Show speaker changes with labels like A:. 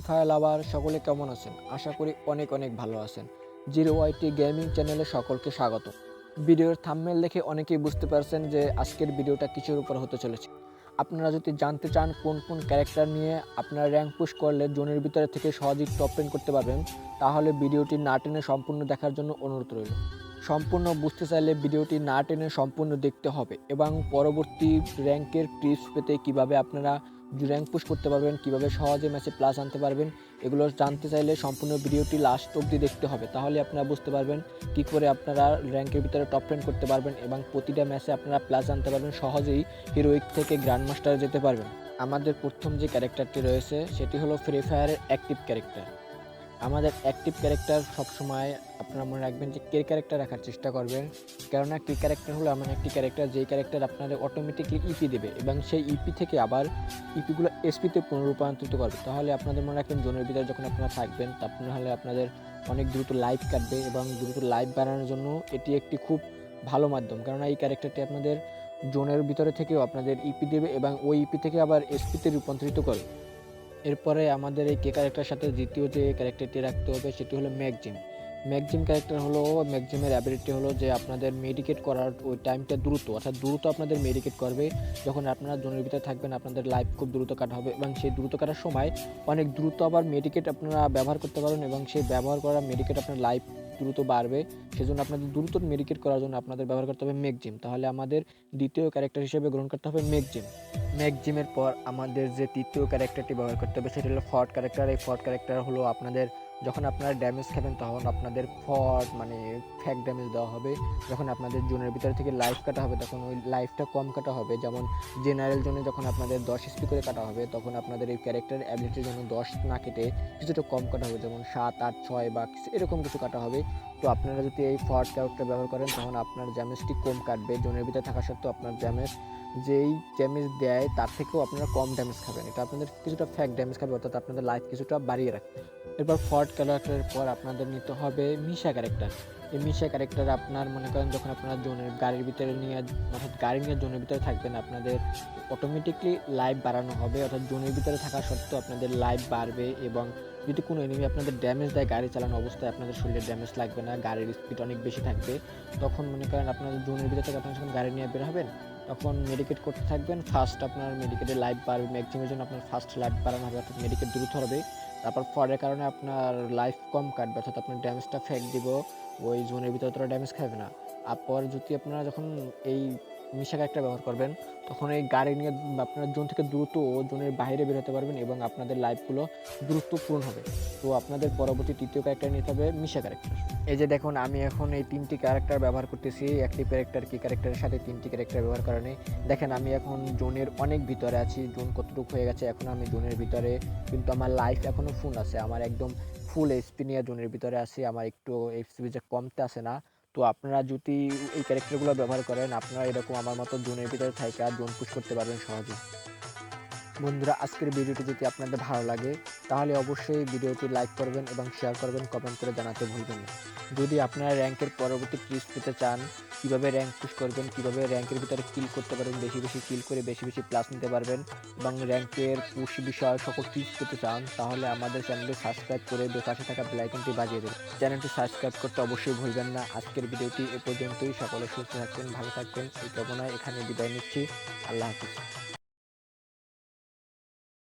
A: Fire লাভার সকলে কেমন আছেন? আশা করি অনেক অনেক ভালো আছেন। জিরো ওয়াইটি গেমিং চ্যানেলে সকলকে স্বাগত। ভিডিওর থাম্বনেল দেখে অনেকেই বুঝতে পারছেন যে আজকের ভিডিওটা কিসের উপর হতে চলেছে। আপনারা যদি জানতে চান কোন কোন ক্যারেক্টার নিয়ে আপনারা র্যাঙ্ক পুশ করলে জোনের ভিতরে থেকে সহজেই টপ 10 করতে পারবেন, তাহলে ভিডিওটি না টেনে সম্পূর্ণ দেখার জন্য অনুরোধ রইল। সম্পূর্ণ বুঝতে চাইলে ভিডিওটি না টেনে সম্পূর্ণ দেখতে হবে এবং পরবর্তী র্যাঙ্কের টিপস পেতে কিভাবে আপনারা র্যাঙ্ক পুশ করতে পারবেন, কিভাবে সহজে ম্যাচে প্লাস আনতে পারবেন, এগুলো জানতে চাইলে সম্পূর্ণ ভিডিওটি লাস্ট অবধি দেখতে হবে। তাহলে আপনারা বুঝতে পারবেন কী করে আপনারা র্যাঙ্কের ভিতরে টপ 10 করতে পারবেন এবং প্রতিটা ম্যাচে আপনারা প্লাস আনতে পারবেন, সহজেই হিরোইক থেকে গ্র্যান্ড মাস্টারে যেতে পারবেন। আমাদের প্রথম যে ক্যারেক্টারটি রয়েছে সেটি হলো ফ্রি ফায়ারের অ্যাক্টিভ ক্যারেক্টার। আমাদের অ্যাক্টিভ ক্যারেক্টার সবসময় আপনারা মনে রাখবেন যে কে ক্যারেক্টার রাখার চেষ্টা করবেন, কেননা কে ক্যারেক্টার হলো এমন একটি ক্যারেক্টার যেই ক্যারেক্টার আপনাদের অটোমেটিকলি ইপি দেবে এবং সেই ইপি থেকে আবার ইপিগুলো এসপিতে পুনরূপান্তরিত করবে। তাহলে আপনাদের মনে রাখবেন জোনের ভিতরে যখন আপনারা থাকবেন তাহলে আপনাদের অনেক দ্রুত লাইভ কাটবে এবং দ্রুত লাইভ বাড়ানোর জন্য এটি একটি খুব ভালো মাধ্যম, কেননা এই ক্যারেক্টারটি আপনাদের জোনের ভিতরে থেকেও আপনাদের ইপি দেবে এবং ওই ইপি থেকে আবার এসপিতে রূপান্তরিত করবে। এরপরে আমাদের এই কে ক্যারেক্টারের সাথে দ্বিতীয় যে ক্যারেক্টারটি রাখতে হবে সেটি হলো ম্যাগজিম। ম্যাগজিম ক্যারেক্টার হলো, ম্যাগজিমের অ্যাবিলিটি হলো যে আপনাদের মেডিকেট করার ওই টাইমটা দ্রুত, অর্থাৎ দ্রুত আপনাদের মেডিকেট করবে। যখন আপনারা জোনের ভিতরে থাকবেন আপনাদের লাইফ খুব দ্রুত কাটা হবে এবং সেই দ্রুত কাটার সময় অনেক দ্রুত আবার মেডিকেট আপনারা ব্যবহার করতে পারেন এবং সেই ব্যবহার করা মেডিকেট আপনার লাইফ দ্রুত বাড়বে। সেজন্য আপনাদের দ্রুত মেডিকেট করার জন্য আপনাদের ব্যবহার করতে হবে ম্যাগজিম। তাহলে আমাদের দ্বিতীয় ক্যারেক্টার হিসেবে গ্রহণ করতে হবে ম্যাগজিম। ম্যাগজিমের পর আমাদের যে তৃতীয় ক্যারেক্টারটি ব্যবহার করতে হবে সেটি হলো ফর্ট ক্যারেক্টার। এই ফর্ট ক্যারেক্টার হলো আপনাদের যখন আপনারা ড্যামেজ খাবেন তখন আপনাদের ফর্ট মানে ফ্যাক ড্যামেজ দেওয়া হবে। যখন আপনাদের জোনের ভিতরে থেকে লাইফ কাটা হবে তখন ওই লাইফটা কম কাটা হবে। যেমন জেনারেল জোনে যখন আপনাদের 10 এসপি করে কাটা হবে তখন আপনাদের এই ক্যারেক্টার অ্যাবিলিটির জন্য 10 না কেটে কিছুটা কম কাটা হবে, যেমন 7, 8, 6 বা এরকম কিছু কাটা হবে। তো আপনারা যদি এই ফর্ট ক্যারেক্টার ব্যবহার করেন তখন আপনার ড্যামেজটি কম কাটবে। জোনের ভিতরে থাকা সত্ত্বেও আপনার যেই ড্যামেজ দেয় তার থেকেও আপনারা কম ড্যামেজ খাবেন। এটা আপনাদের কিছুটা ফ্যাক ড্যামেজ খাবে, অর্থাৎ আপনাদের লাইফ কিছুটা বাড়িয়ে রাখবে। এরপর ফর্ট ক্যারেক্টারের পর আপনাদের নিতে হবে মিশা ক্যারেক্টার। এই মিশা ক্যারেক্টার আপনার মনে করেন যখন আপনারা জোনের গাড়ির ভিতরে নিয়ে, অর্থাৎ গাড়ি নিয়ে জোনের ভিতরে থাকবেন আপনাদের অটোমেটিকলি লাইফ বাড়ানো হবে, অর্থাৎ জোনের ভিতরে থাকা সত্ত্বেও আপনাদের লাইফ বাড়বে এবং যদি কোনো এনিমি আপনাদের ড্যামেজ দেয় গাড়ি চালানো অবস্থায় আপনাদের শরীরে ড্যামেজ লাগবে না, গাড়ির স্পিড অনেক বেশি থাকবে। তখন মনে করেন আপনাদের জোনের ভিতরে থেকে আপনারা যখন গাড়ি নিয়ে বের হবেন তখন মেডিকেট করতে থাকবেন। ফার্স্ট আপনার মেডিকেটের লাইফ বাড়বে, ম্যাক্সিমের জন্য আপনার ফার্স্ট লাইফ বাড়ানো হবে, অর্থাৎ মেডিকেট দ্রুত হবে। তারপর ফরের কারণে আপনার লাইফ কম কাটবে, অর্থাৎ আপনার ড্যামেজটা ফেক দিব, ওই জোনের ভিতরে তোরা ড্যামেজ খাবে না। আর যদি আপনারা যখন এই মিশা একটা ব্যবহার করবেন তখন এই গাড়ি নিয়ে আপনার জোন থেকে দ্রুত জোনের বাইরে বের হতে পারবেন এবং আপনাদের লাইফগুলো দ্রুত পূরণ হবে। তো আপনাদের পরবর্তী তৃতীয় ক্যারেক্টার নিতে হবে মিশা ক্যারেক্টার। এই যে দেখুন আমি এখন এই 3টি ক্যারেক্টার ব্যবহার করতেছি। অ্যাক্টিভ ক্যারেক্টার কি ক্যারেক্টারের সাথে 3টি ক্যারেক্টার ব্যবহার কারণে দেখেন আমি এখন জোনের অনেক ভিতরে আছি। জোন কতটুকু হয়ে গেছে এখন আমি জোনের ভিতরে, কিন্তু আমার লাইফ এখনও ফুল আছে, আমার একদম ফুল এইচপি নিয়ে জোনের ভিতরে আছি, আমার একটু এইচপি যে কমতে আসে না। তো আপনারা যদি এই ক্যারেক্টারগুলো ব্যবহার করেন আপনারা এরকম আমার মতো জোনের ভিতরে থাইকা জোন পুশ করতে পারবেন সহজে। বন্ধুরা আজকের ভিডিওটি যদি আপনাদের ভালো লাগে তাহলে অবশ্যই ভিডিওটি লাইক করবেন এবং শেয়ার করবেন, কমেন্ট করে জানাতে ভুলবেন না। যদি আপনারা র্যাঙ্কের পরবর্তী টিপস পেতে চান, কীভাবে র্যাঙ্ক পুশ করবেন, কীভাবে র্যাঙ্কের ভিতরে কিল করতে পারবেন, বেশি বেশি কিল করে বেশি বেশি প্লাস নিতে পারবেন এবং র্যাঙ্কের পুশ বিষয় সকল টিপস পেতে চান, তাহলে আমাদের চ্যানেলটি সাবস্ক্রাইব করে পাশে থাকা বেল আইকনটি বাজিয়ে দেবেন। চ্যানেলটি সাবস্ক্রাইব করতে অবশ্যই ভুলবেন না। আজকের ভিডিওটি এ পর্যন্তই। সকলে সুস্থ থাকবেন, ভালো থাকবেন এই কামনায় এখানে বিদায় নিচ্ছি। আল্লাহ হাফিজ।